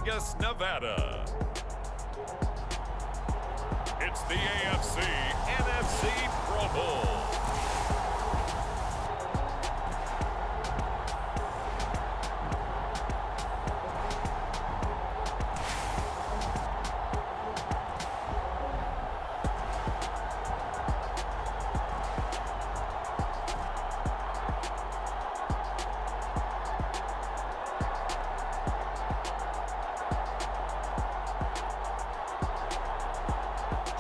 Vegas, Nevada. It's the AFC NFC Pro Bowl.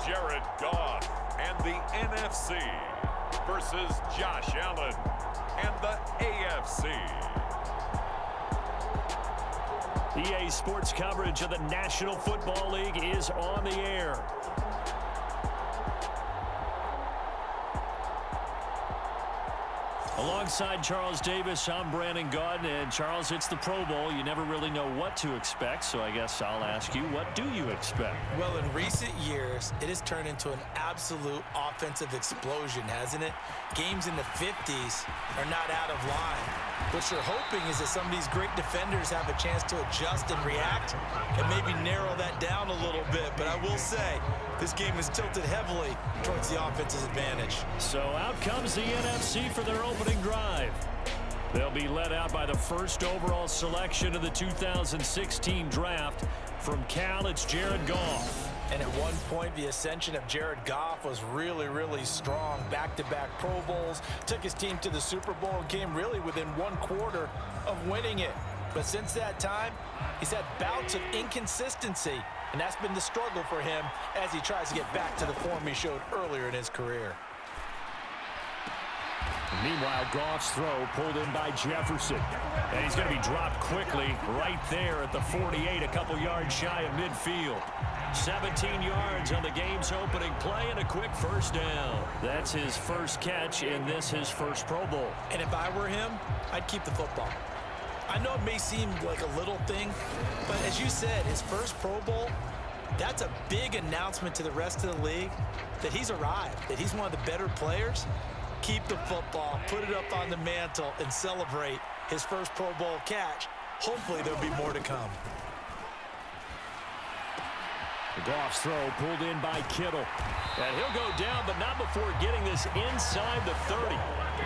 Jared Goff and the NFC versus Josh Allen and the AFC. EA Sports coverage of the National Football League is on the air. Alongside Charles Davis, I'm Brandon Gaudin. And Charles, it's the Pro Bowl. You never really know what to expect, so I guess I'll ask you, what do you expect? Well, in recent years, it has turned into an absolute offensive explosion, hasn't it? Games in the 50s are not out of line. What you're hoping is that some of these great defenders have a chance to adjust and react and maybe narrow that down a little bit. But I will say, this game is tilted heavily towards the offense's advantage. So out comes the NFC for their opening drive. They'll be led out by the first overall selection of the 2016 draft. From Cal, it's Jared Goff. And at one point, the ascension of Jared Goff was really, really strong. Back-to-back Pro Bowls, took his team to the Super Bowl and came really within one quarter of winning it. But since that time, he's had bouts of inconsistency, and that's been the struggle for him as he tries to get back to the form he showed earlier in his career. Meanwhile, Goff's throw pulled in by Jefferson. And he's going to be dropped quickly right there at the 48, a couple yards shy of midfield. 17 yards on the game's opening play and a quick first down. That's his first catch in this, his first Pro Bowl. And if I were him, I'd keep the football. I know it may seem like a little thing, but as you said, his first Pro Bowl, that's a big announcement to the rest of the league that he's arrived, that he's one of the better players. Keep the football, put it up on the mantle, and celebrate his first Pro Bowl catch. Hopefully there'll be more to come. The Goff's throw pulled in by Kittle. And he'll go down, but not before getting this inside the 30.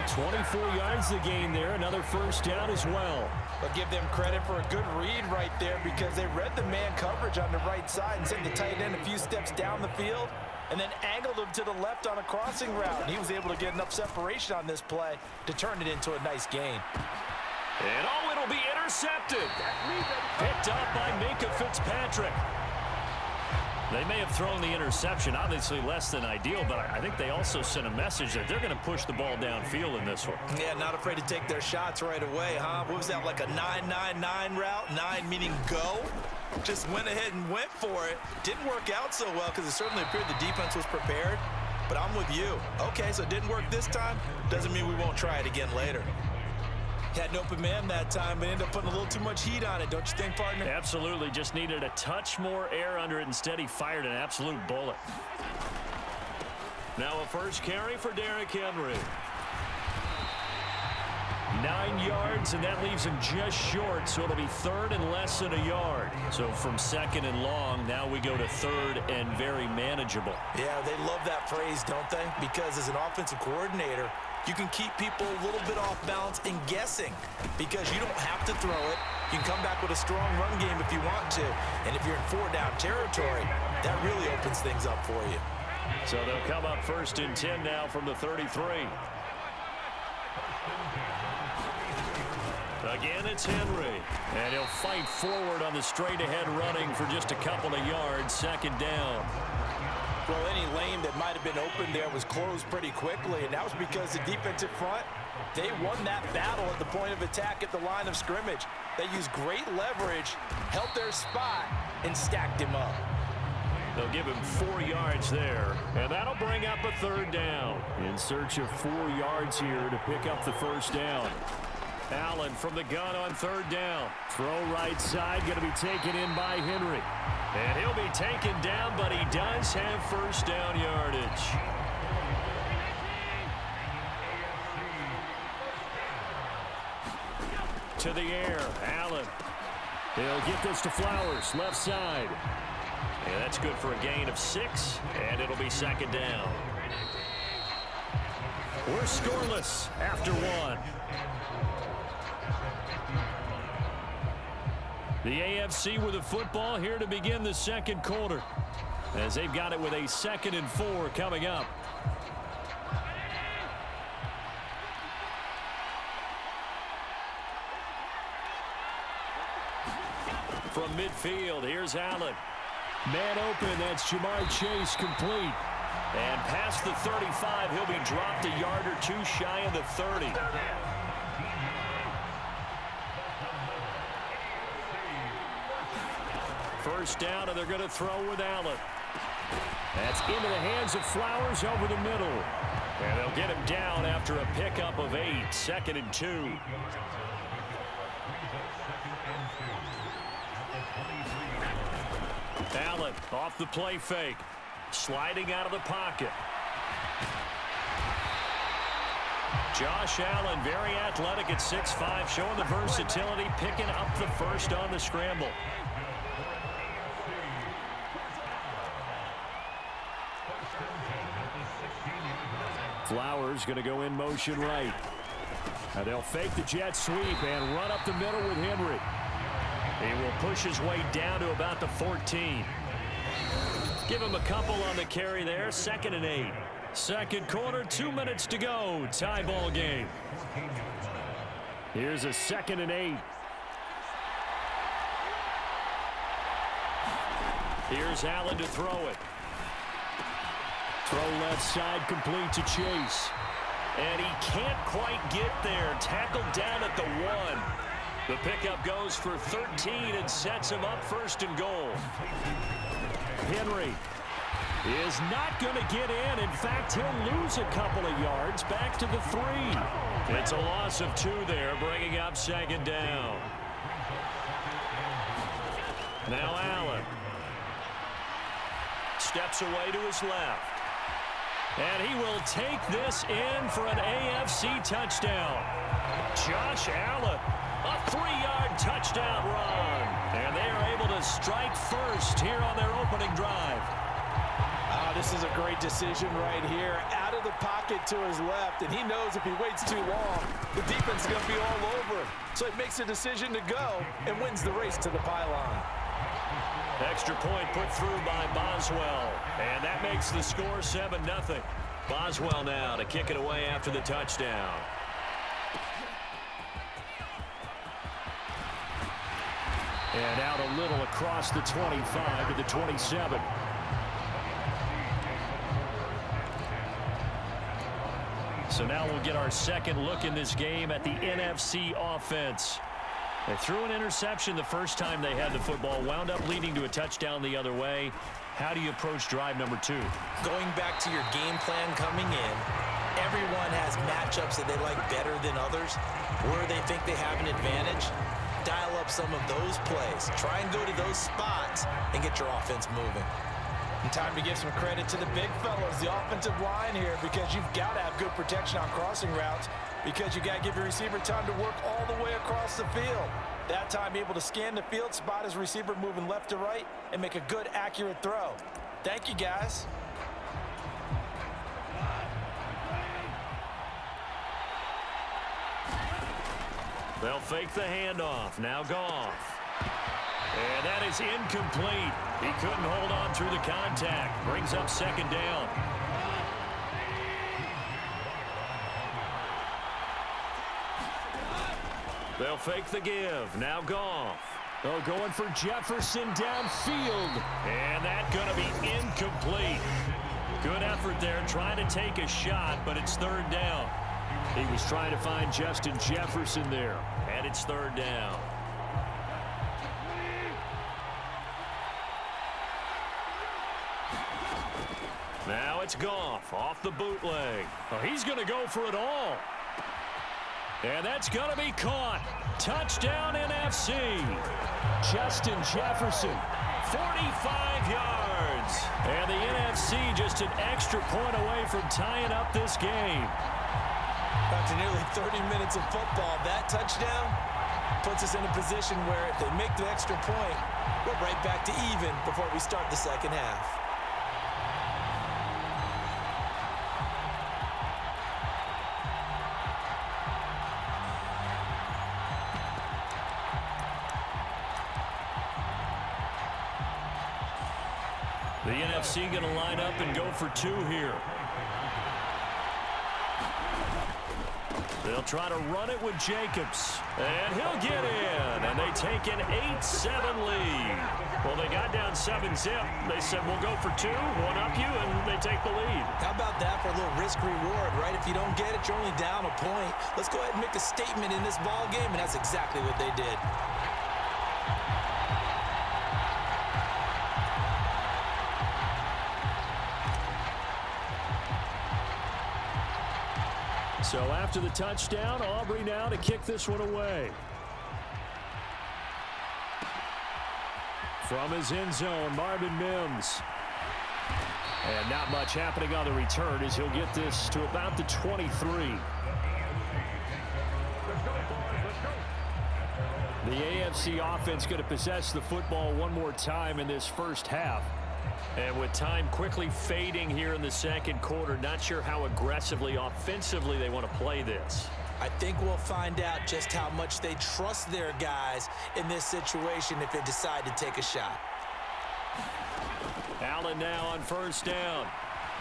24 yards the gain there, another first down as well. But give them credit for a good read right there because they read the man coverage on the right side and sent the tight end a few steps down the field and then angled him to the left on a crossing route. And he was able to get enough separation on this play to turn it into a nice gain. And oh, it'll be intercepted. Picked up by Minka Fitzpatrick. They may have thrown the interception, obviously less than ideal, but I think they also sent a message that they're going to push the ball downfield in this one. Yeah, not afraid to take their shots right away, huh? What was that, like a 9-9-9 route? 9 meaning go? Just went ahead and went for it. Didn't work out so well because it certainly appeared the defense was prepared, but I'm with you. Okay, so it didn't work this time. Doesn't mean we won't try it again later. Had an open man that time, but ended up putting a little too much heat on it, don't you think, partner? Absolutely. Just needed a touch more air under it. Instead, he fired an absolute bullet. Now a first carry for Derrick Henry. 9 yards, and that leaves him just short, so it'll be third and less than a yard. So from second and long, now we go to third and very manageable. Yeah, they love that phrase, don't they? Because as an offensive coordinator, you can keep people a little bit off balance and guessing because you don't have to throw it. You can come back with a strong run game if you want to. And if you're in 4-down territory, that really opens things up for you. So they'll come up first and 10 now from the 33. Again, it's Henry. And he'll fight forward on the straight-ahead running for just a couple of yards. Second down. Well, any lane that might have been open there was closed pretty quickly, and that was because the defensive front, they won that battle at the point of attack at the line of scrimmage. They used great leverage, held their spot, and stacked him up. They'll give him 4 yards there, and that'll bring up a third down. In search of 4 yards here to pick up the first down. Allen from the gun on third down. Throw right side, going to be taken in by Henry. And he'll be taken down, but he does have first down yardage. To the air, Allen. He'll get this to Flowers, left side. And that's good for a gain of 6, and it'll be second down. We're scoreless after 1. The AFC with the football here to begin the second quarter, as they've got it with a 2nd and 4 coming up. From midfield, here's Allen. Man open, that's Jamar Chase complete. And past the 35, he'll be dropped a yard or 2 shy of the 30. First down, and they're going to throw with Allen. That's into the hands of Flowers over the middle. And they'll get him down after a pickup of 8, 2nd and 2. Allen off the play fake. Sliding out of the pocket. Josh Allen, very athletic at 6'5", showing the versatility, picking up the first on the scramble. Flowers going to go in motion right. Now they'll fake the jet sweep and run up the middle with Henry. He will push his way down to about the 14. Give him a couple on the carry there. 2nd and 8. Second quarter, 2 minutes to go. Tie ball game. Here's a 2nd and 8. Here's Allen to throw it. Throw left side, complete to Chase. And he can't quite get there. Tackled down at the 1. The pickup goes for 13 and sets him up 1st and goal. Henry is not going to get in. In fact, he'll lose a couple of yards back to the 3. It's a loss of 2 there, bringing up 2nd down. Now Allen steps away to his left. And he will take this in for an AFC touchdown. Josh Allen, a 3-yard touchdown run. And they are able to strike first here on their opening drive. This is a great decision right here. Out of the pocket to his left, and he knows if he waits too long, the defense is going to be all over. So he makes a decision to go and wins the race to the pylon. Extra point put through by Boswell. And that makes the score 7-0. Boswell now to kick it away after the touchdown. And out a little across the 25 to the 27. So now we'll get our second look in this game at the NFC offense. They threw an interception the first time they had the football, wound up leading to a touchdown the other way. How do you approach drive number 2? Going back to your game plan coming in, everyone has matchups that they like better than others, where they think they have an advantage. Dial up some of those plays. Try and go to those spots and get your offense moving. And time to give some credit to the big fellas, the offensive line here, because you've got to have good protection on crossing routes, because you got to give your receiver time to work all the way across the field. That time able to scan the field, spot his receiver moving left to right, and make a good, accurate throw. Thank you, guys. They'll fake the handoff. Now Goff. And that is incomplete. He couldn't hold on through the contact. Brings up 2nd down. They'll fake the give. Now Goff. Oh, going for Jefferson downfield. And that's going to be incomplete. Good effort there, trying to take a shot, but it's 3rd down. He was trying to find Justin Jefferson there, and it's 3rd down. Now it's Goff off the bootleg. Oh, he's going to go for it all. And that's going to be caught. Touchdown NFC. Justin Jefferson, 45 yards. And the NFC just an extra point away from tying up this game. After nearly 30 minutes of football, that touchdown, Puts us in a position where if they make the extra point, we're right back to even before we start the second half. The NFC going to line up and go for two here. They'll try to run it with Jacobs. And he'll get in. And they take an 8-7 lead. Well, they got down 7-zip. They said, we'll go for two, one up you, and they take the lead. How about that for a little risk-reward, right? If you don't get it, you're only down a point. Let's go ahead and make a statement in this ball game, and that's exactly what they did. So after the touchdown, Aubrey now to kick this one away. From his end zone, Marvin Mims. And not much happening on the return as he'll get this to about the 23. The AFC offense going to possess the football one more time in this first half. And with time quickly fading here in the second quarter, not sure how aggressively, offensively they want to play this. I think we'll find out just how much they trust their guys in this situation if they decide to take a shot. Allen now on first down.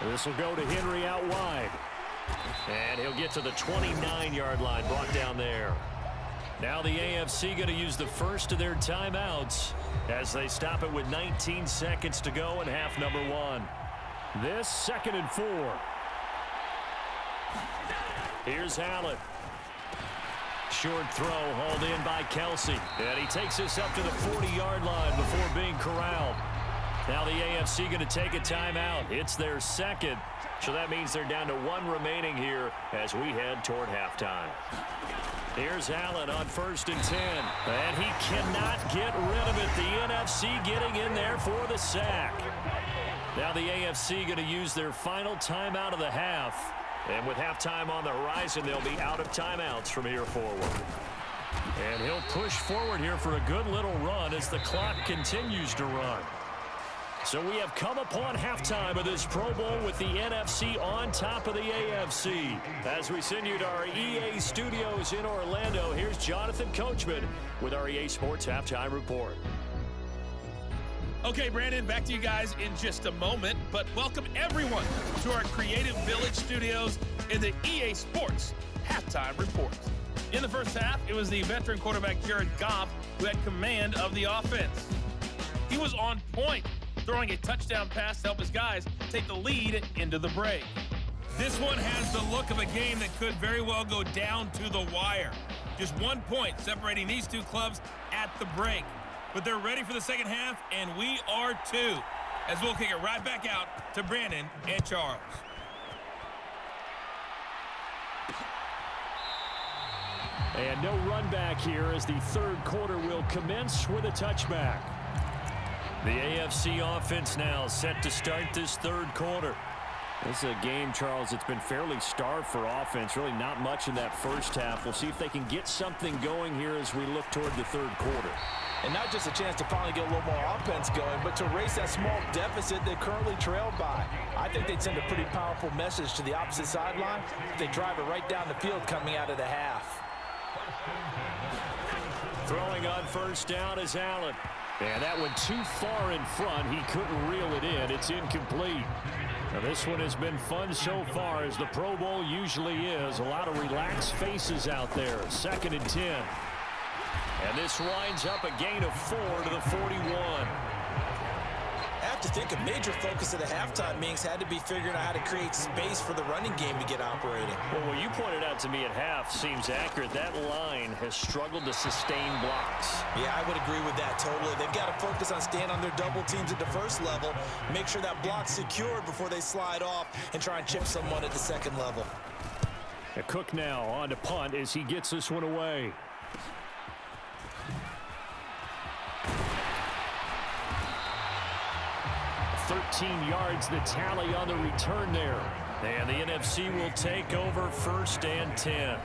This will go to Henry out wide. And he'll get to the 29-yard line, brought down there. Now the AFC going to use the first of their timeouts as they stop it with 19 seconds to go in half number one. This 2nd and 4. Here's Allen. Short throw hauled in by Kelsey. And he takes this up to the 40-yard line before being corralled. Now the AFC going to take a timeout. It's their second. So that means they're down to one remaining here as we head toward halftime. Here's Allen on 1st and 10. And he cannot get rid of it. The NFC getting in there for the sack. Now the AFC going to use their final timeout of the half. And with halftime on the horizon, they'll be out of timeouts from here forward. And he'll push forward here for a good little run as the clock continues to run. So we have come upon halftime of this Pro Bowl with the NFC on top of the AFC. As we send you to our EA studios in Orlando, here's Jonathan Coachman with our EA Sports Halftime Report. Okay, Brandon, back to you guys in just a moment, but welcome everyone to our Creative Village studios in the EA Sports Halftime Report. In the first half, it was the veteran quarterback Jared Goff who had command of the offense. He was on point, throwing a touchdown pass to help his guys take the lead into the break. This one has the look of a game that could very well go down to the wire. Just 1 point separating these two clubs at the break. But they're ready for the second half, and we are too, as we'll kick it right back out to Brandon and Charles. And no run back here as the third quarter will commence with a touchback. The AFC offense now set to start this third quarter. This is a game, Charles, it's been fairly starved for offense. Really not much in that first half. We'll see if they can get something going here as we look toward the third quarter. And not just a chance to finally get a little more offense going, but to erase that small deficit they currently trailed by. I think they'd send a pretty powerful message to the opposite sideline if they drive it right down the field coming out of the half. Throwing on first down is Allen. And that one too far in front. He couldn't reel it in. It's incomplete. Now this one has been fun so far, as the Pro Bowl usually is. A lot of relaxed faces out there. 2nd and 10. And this winds up a gain of 4 to the 41. I have to think a major focus of the halftime meetings had to be figuring out how to create space for the running game to get operating. Well, what you pointed out to me at half seems accurate. That line has struggled to sustain blocks. Yeah, I would agree with that totally. They've got to focus on staying on their double teams at the first level, make sure that block's secured before they slide off, and try and chip someone at the second level. A Cook now on to punt as he gets this one away. 13 yards the tally on the return there. And the NFC will take over 1st and 10.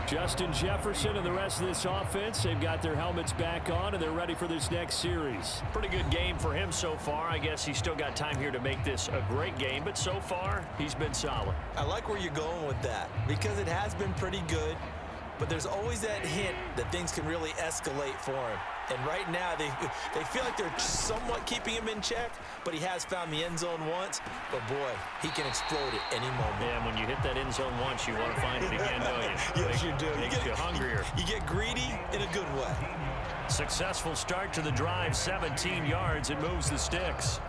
Justin Jefferson and the rest of this offense, they've got their helmets back on, and they're ready for this next series. Pretty good game for him so far. I guess he's still got time here to make this a great game, but so far, he's been solid. I like where you're going with that because it has been pretty good, but there's always that hint that things can really escalate for him. And right now, they feel like they're somewhat keeping him in check, but he has found the end zone once. But, boy, he can explode at any moment. Yeah, and when you hit that end zone once, you want to find it again, don't you? Yes, you do. Makes you hungrier. You get greedy in a good way. Successful start to the drive, 17 yards. It moves the sticks.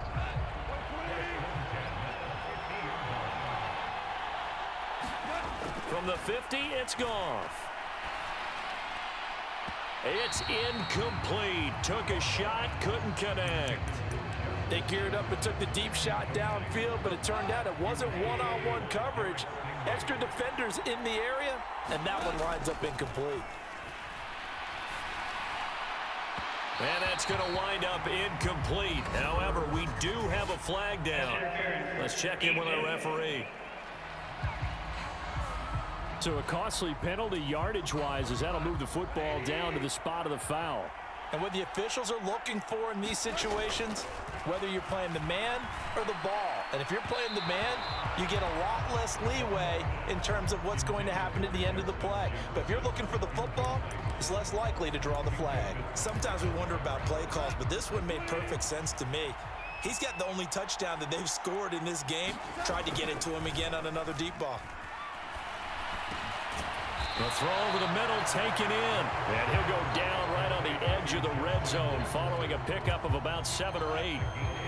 From the 50, it's Goff. It's incomplete. Took a shot, couldn't connect. They geared up and took the deep shot downfield, but it turned out it wasn't one-on-one coverage. Extra defenders in the area, and that one winds up incomplete. And that's going to wind up incomplete. However, we do have a flag down. Let's check in with our referee. So a costly penalty yardage-wise as that'll move the football down to the spot of the foul. And what the officials are looking for in these situations, whether you're playing the man or the ball, and if you're playing the man, you get a lot less leeway in terms of what's going to happen at the end of the play. But if you're looking for the football, it's less likely to draw the flag. Sometimes we wonder about play calls, but this one made perfect sense to me. He's got the only touchdown that they've scored in this game. Tried to get it to him again on another deep ball. The throw over the middle, taken in. And he'll go down right on the edge of the red zone following a pickup of about 7 or 8.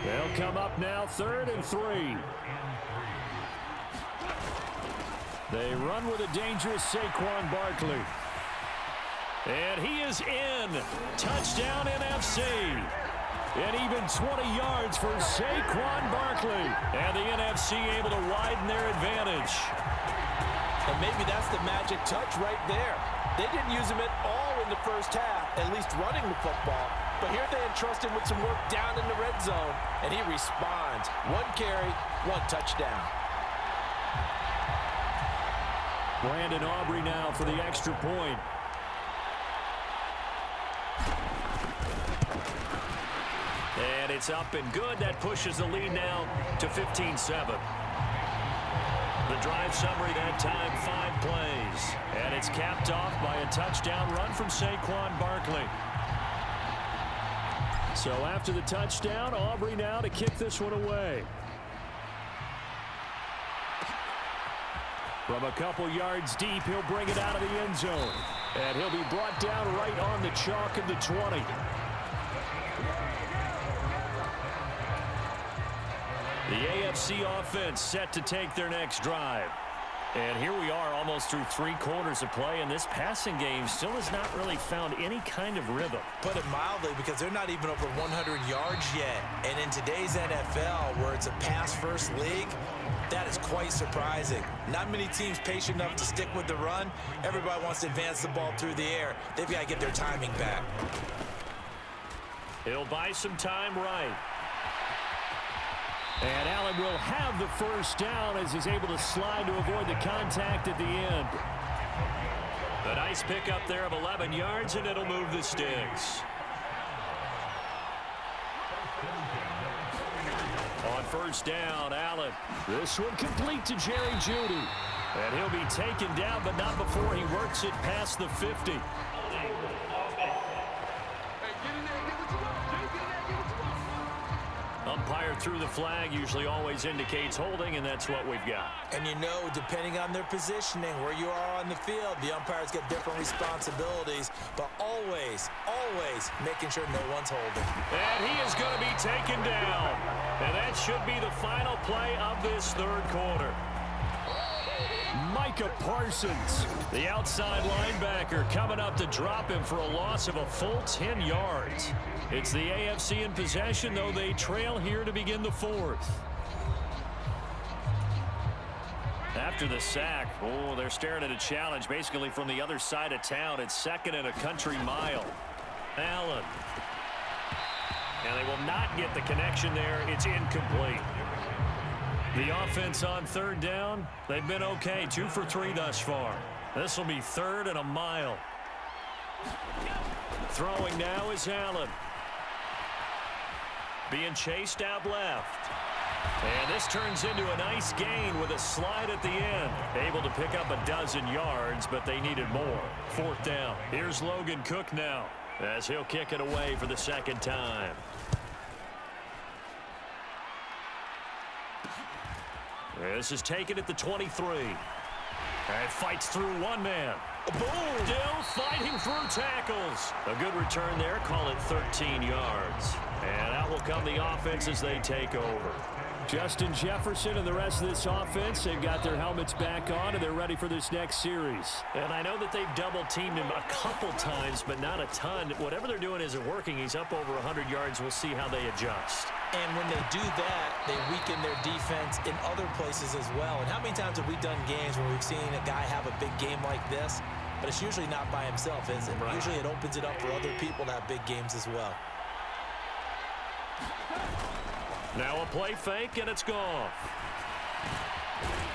They'll come up now 3rd and 3. They run with a dangerous Saquon Barkley. And he is in. Touchdown NFC. And even 20 yards for Saquon Barkley. And the NFC able to widen their advantage. And maybe that's the magic touch right there. They didn't use him at all in the first half, at least running the football. But here they entrust him with some work down in the red zone, and he responds. 1 carry, 1 touchdown. Brandon Aubrey now for the extra point. And it's up and good. That pushes the lead now to 15-7. The drive summary that time, 5 plays. And it's capped off by a touchdown run from Saquon Barkley. So after the touchdown, Aubrey now to kick this one away. From a couple yards deep, he'll bring it out of the end zone. And he'll be brought down right on the chalk of the 20. The AFC offense set to take their next drive. And here we are almost through 3 quarters of play, and this passing game still has not really found any kind of rhythm. Put it mildly, because they're not even over 100 yards yet. And in today's NFL, where it's a pass-first league, that is quite surprising. Not many teams patient enough to stick with the run. Everybody wants to advance the ball through the air. They've got to get their timing back. He'll buy some time right. And Allen will have the first down as he's able to slide to avoid the contact at the end. A nice pickup there of 11 yards, and it'll move the sticks. On first down, Allen. This one complete to Jerry Jeudy. And he'll be taken down, but not before he works it past the 50. Umpire through the flag usually always indicates holding, and that's what we've got. And you know, depending on their positioning, where you are on the field, the umpires get different responsibilities, but always, always making sure no one's holding. And he is going to be taken down. And that should be the final play of this 3rd quarter. Micah Parsons, the outside linebacker, coming up to drop him for a loss of a full 10 yards. It's the AFC in possession, though they trail here to begin the 4th. After the sack, they're staring at a challenge basically from the other side of town. It's 2nd and a country mile. Allen. And they will not get the connection there. It's incomplete. The offense on 3rd down, they've been okay. 2 for 3 thus far. This will be 3rd and a mile. Throwing now is Allen. Being chased out left. And this turns into a nice gain with a slide at the end. Able to pick up a dozen yards, but they needed more. 4th down. Here's Logan Cook now as he'll kick it away for the 2nd time. This is taken at the 23. And fights through one man. Boom! Still fighting through tackles. A good return there. Call it 13 yards. And out will come the offense as they take over. Justin Jefferson and the rest of this offense, they've got their helmets back on, and they're ready for this next series. And I know that they've double-teamed him a couple times, but not a ton. Whatever they're doing isn't working. He's up over 100 yards. We'll see how they adjust. And when they do that, they weaken their defense in other places as well. And how many times have we done games where we've seen a guy have a big game like this, but it's usually not by himself, is it? Right. Usually it opens it up for other people to have big games as well. Now a play fake, and it's gone.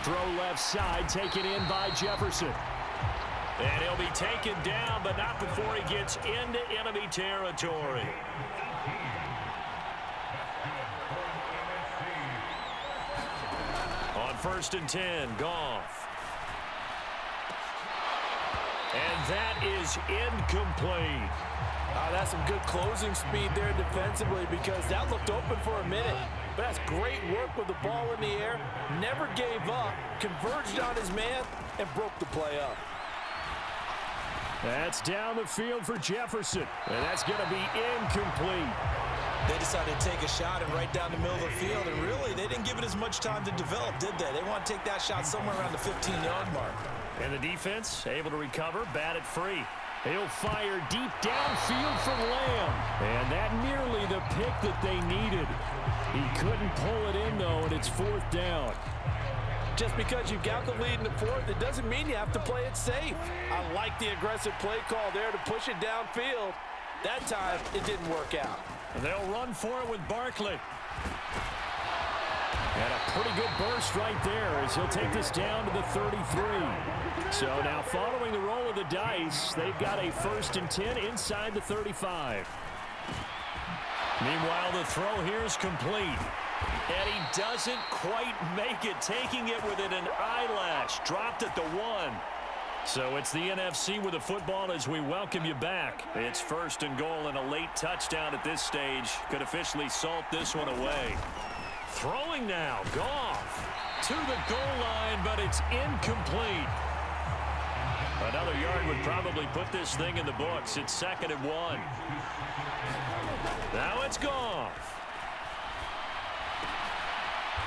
Throw left side, taken in by Jefferson. And he'll be taken down, but not before he gets into enemy territory. On 1st and 10, Goff. And that is incomplete. That's some good closing speed there defensively because that looked open for a minute. But that's great work with the ball in the air. Never gave up, converged on his man, and broke the play up. That's down the field for Jefferson. And that's going to be incomplete. They decided to take a shot and right down the middle of the field, and really, they didn't give it as much time to develop, did they? They want to take that shot somewhere around the 15-yard mark. And the defense able to recover, bat it free. He'll fire deep downfield from Lamb. And that nearly the pick that they needed. He couldn't pull it in, though, and it's 4th down. Just because you got the lead in the 4th, it doesn't mean you have to play it safe. I like the aggressive play call there to push it downfield. That time, it didn't work out. And they'll run for it with Barkley. And a pretty good burst right there as he'll take this down to the 33. So now following the roll of the dice, they've got a 1st and 10 inside the 35. Meanwhile, the throw here is complete. And he doesn't quite make it, taking it within an eyelash. Dropped at the 1. So it's the NFC with the football as we welcome you back. It's 1st and goal and a late touchdown at this stage. Could officially salt this one away. Throwing now, Goff to the goal line, but it's incomplete. Another yard would probably put this thing in the books. It's 2nd and 1. Now it's Goff.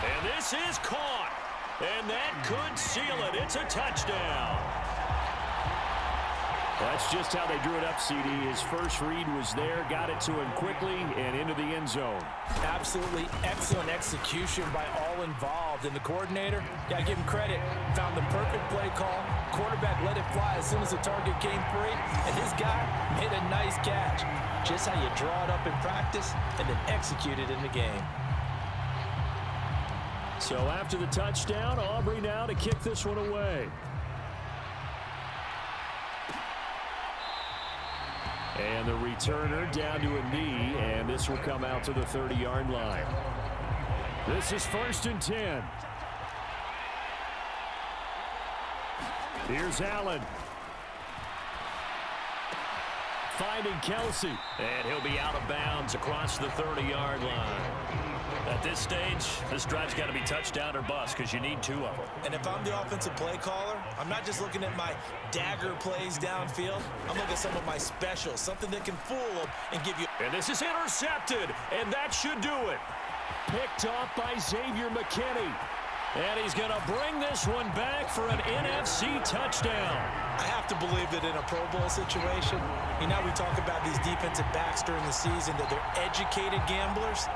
And this is caught. And that could seal it. It's a touchdown. That's just how they drew it up, CD. His first read was there, got it to him quickly, and into the end zone. Absolutely excellent execution by all involved. And the coordinator, got to give him credit, found the perfect play call. Quarterback let it fly as soon as the target came free, and his guy made a nice catch. Just how you draw it up in practice and then execute it in the game. So after the touchdown, Aubrey now to kick this one away. And the returner down to a knee, and this will come out to the 30-yard line. This is 1st and 10. Here's Allen. Finding Kelsey. And he'll be out of bounds across the 30-yard line. At this stage, this drive's got to be touchdown or bust because you need 2 of them. And if I'm the offensive play caller, I'm not just looking at my dagger plays downfield. I'm looking at some of my specials, something that can fool them and give you. And this is intercepted, and that should do it. Picked off by Xavier McKinney. And he's going to bring this one back for an NFC touchdown. I have to believe that in a Pro Bowl situation, you know, we talk about these defensive backs during the season, that they're educated gamblers.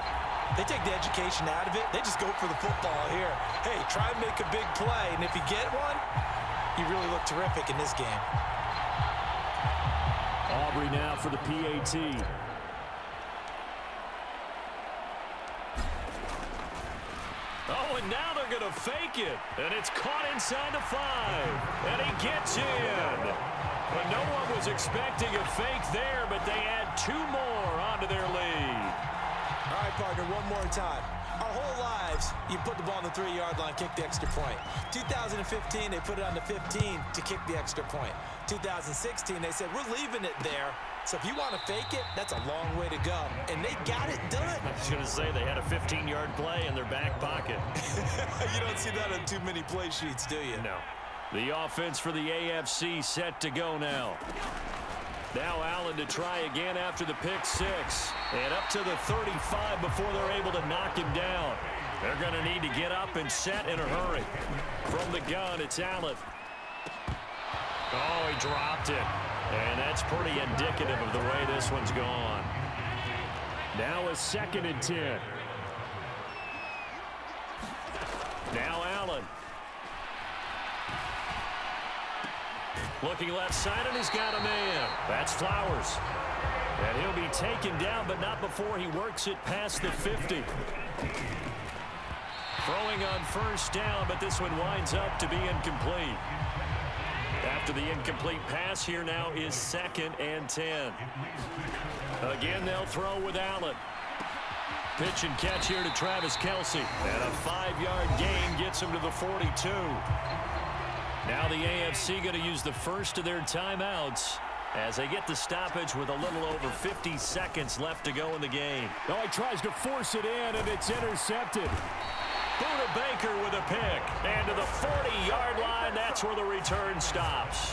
They take the education out of it. They just go for the football here. Hey, try and make a big play, and if you get one, you really look terrific in this game. Aubrey now for the PAT. Oh, and now they're going to fake it. And it's caught inside the 5. And he gets in. But no one was expecting a fake there, but they add 2 more onto their lead. All right, partner, one more time. Our whole lives, you put the ball on the 3-yard line, kick the extra point. 2015, they put it on the 15 to kick the extra point. 2016, they said, we're leaving it there. So if you want to fake it, that's a long way to go. And they got it done. I was going to say they had a 15-yard play in their back pocket. You don't see that on too many play sheets, do you? No. The offense for the AFC set to go now. Now Allen to try again after the pick 6. And up to the 35 before they're able to knock him down. They're going to need to get up and set in a hurry. From the gun, it's Allen. Oh, he dropped it. And that's pretty indicative of the way this one's gone. Now a 2nd and 10. Now Allen. Looking left side, and he's got a man. That's Flowers. And he'll be taken down, but not before he works it past the 50. Throwing on 1st down, but this one winds up to be incomplete. After the incomplete pass, here now is 2nd and 10. Again, they'll throw with Allen. Pitch and catch here to Travis Kelce. And a 5-yard gain gets him to the 42. Now the AFC going to use the first of their timeouts as they get the stoppage with a little over 50 seconds left to go in the game. Oh, he tries to force it in, and it's intercepted. Buda Baker with a pick. And to the 40-yard line, that's where the return stops.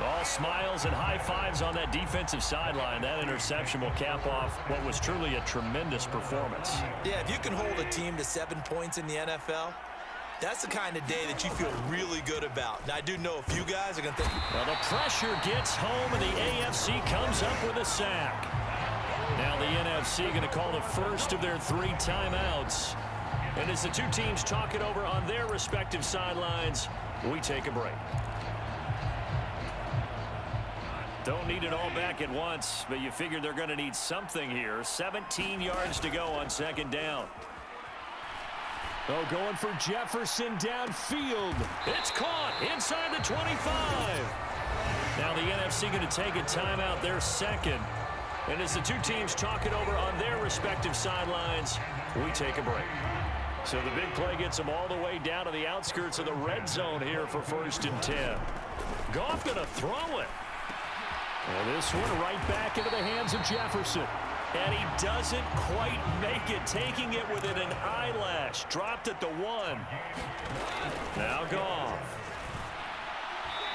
All smiles and high fives on that defensive sideline. That interception will cap off what was truly a tremendous performance. Yeah, if you can hold a team to 7 points in the NFL, that's the kind of day that you feel really good about. Now, I do know a few guys are going to think. Well, the pressure gets home, and the AFC comes up with a sack. Now the NFC going to call the first of their 3 timeouts. And as the 2 teams talk it over on their respective sidelines, we take a break. Don't need it all back at once, but you figure they're going to need something here. 17 yards to go on 2nd down. Oh, going for Jefferson downfield. It's caught inside the 25. Now the NFC going to take a timeout, their 2nd. And as the 2 teams talk it over on their respective sidelines, we take a break. So the big play gets them all the way down to the outskirts of the red zone here for 1st and 10. Goff going to throw it. And this one right back into the hands of Jefferson. And he doesn't quite make it, taking it within an eyelash. Dropped at the 1. Now Goff.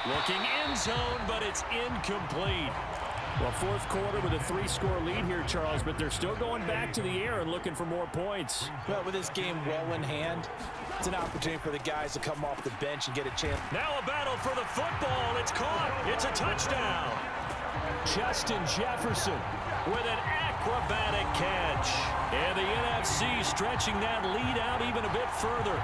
Looking end zone, but it's incomplete. Well, 4th quarter with a 3-score lead here, Charles, but they're still going back to the air and looking for more points. Well, with this game well in hand, it's an opportunity for the guys to come off the bench and get a chance. Now a battle for the football. It's caught. It's a touchdown. Justin Jefferson with an acrobatic catch. And the NFC stretching that lead out even a bit further.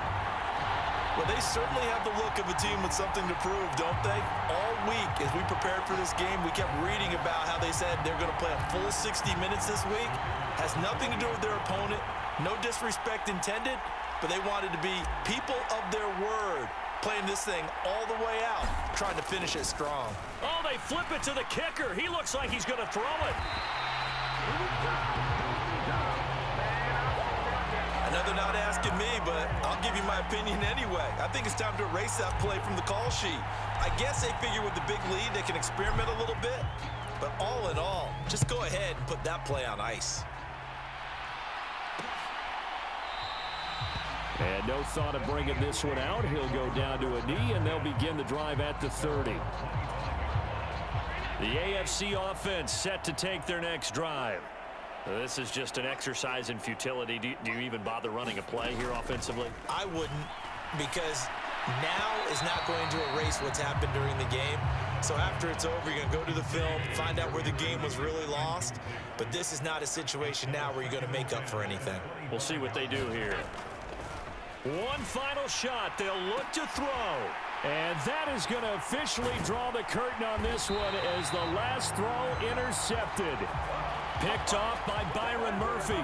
Well, they certainly have the look of a team with something to prove, don't they? All week, as we prepared for this game, we kept reading about how they said they're going to play a full 60 minutes this week. Has nothing to do with their opponent. No disrespect intended, but they wanted to be people of their word, playing this thing all the way out, trying to finish it strong. Oh, they flip it to the kicker. He looks like he's going to throw it. Another not asking me, but I'll give you my opinion anyway. I think it's time to erase that play from the call sheet. I guess they figure with the big lead they can experiment a little bit. But all in all, just go ahead and put that play on ice. And no thought of bringing this one out. He'll go down to a knee, and they'll begin the drive at the 30. The AFC offense set to take their next drive. This is just an exercise in futility. Do you even bother running a play here offensively? I wouldn't, because now is not going to erase what's happened during the game. So after it's over, you're going to go to the film, find out where the game was really lost. But this is not a situation now where you're going to make up for anything. We'll see what they do here. One final shot. They'll look to throw. And that is going to officially draw the curtain on this one as the last throw intercepted. Picked off by Byron Murphy.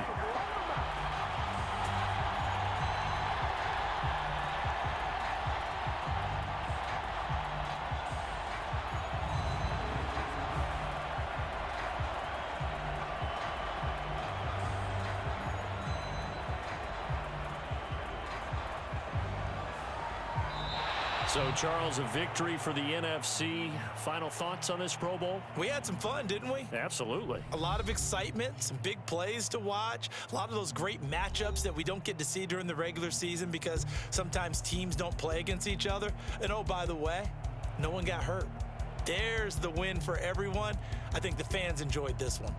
So, Charles, a victory for the NFC. Final thoughts on this Pro Bowl? We had some fun, didn't we? Absolutely. A lot of excitement, some big plays to watch, a lot of those great matchups that we don't get to see during the regular season because sometimes teams don't play against each other. And oh, by the way, no one got hurt. There's the win for everyone. I think the fans enjoyed this one.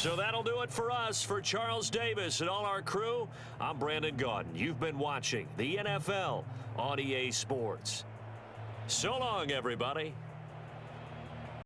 So that'll do it for us. For Charles Davis and all our crew, I'm Brandon Gaudin. You've been watching the NFL on EA Sports. So long, everybody.